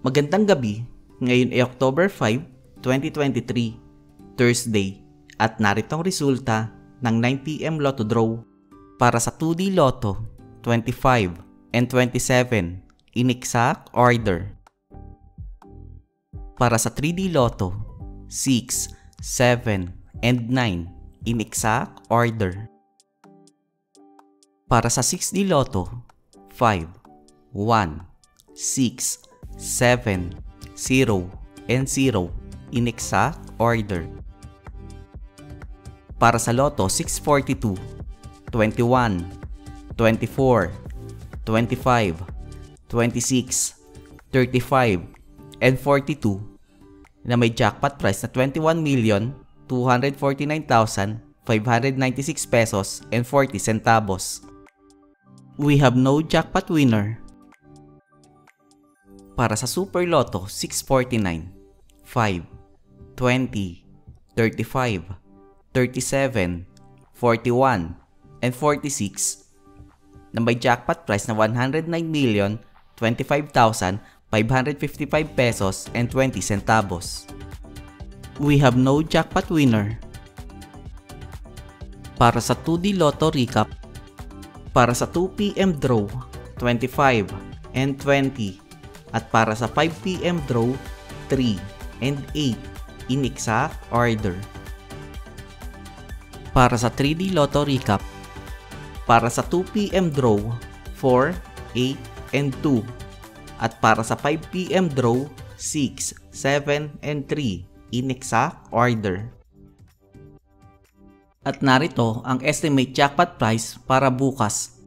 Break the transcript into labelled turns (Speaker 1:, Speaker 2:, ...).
Speaker 1: Magandang gabi, ngayon ay October 5, 2023, Thursday, at narito ang resulta ng 9pm Lotto Draw para sa 2D Lotto 25 and 27 in exact order. Para sa 3D Lotto 6, 7, and 9 in exact order. Para sa 6D Lotto 5, 1, 6, 7, 0, and 0 in exact order. Para sa Lotto 642, 21, 24, 25, 26, 35, and 42 na may jackpot price na 21,249,596 pesos and 40 centavos. We have no jackpot winner. Para sa Super Lotto 649, 5, 20, 35, 37, 41, and 46 na may jackpot price na 109,025,555 pesos and 20 centavos. We have no jackpot winner. Para sa 2D Lotto Recap, para sa 2pm draw 25 and 20 at para sa 5pm draw 3 and 8 in exact order. Para sa 3D Lotto Recap, para sa 2pm draw 4, 8, and 2 at para sa 5pm draw 6, 7, and 3 in exact order. At narito ang estimate jackpot price para bukas,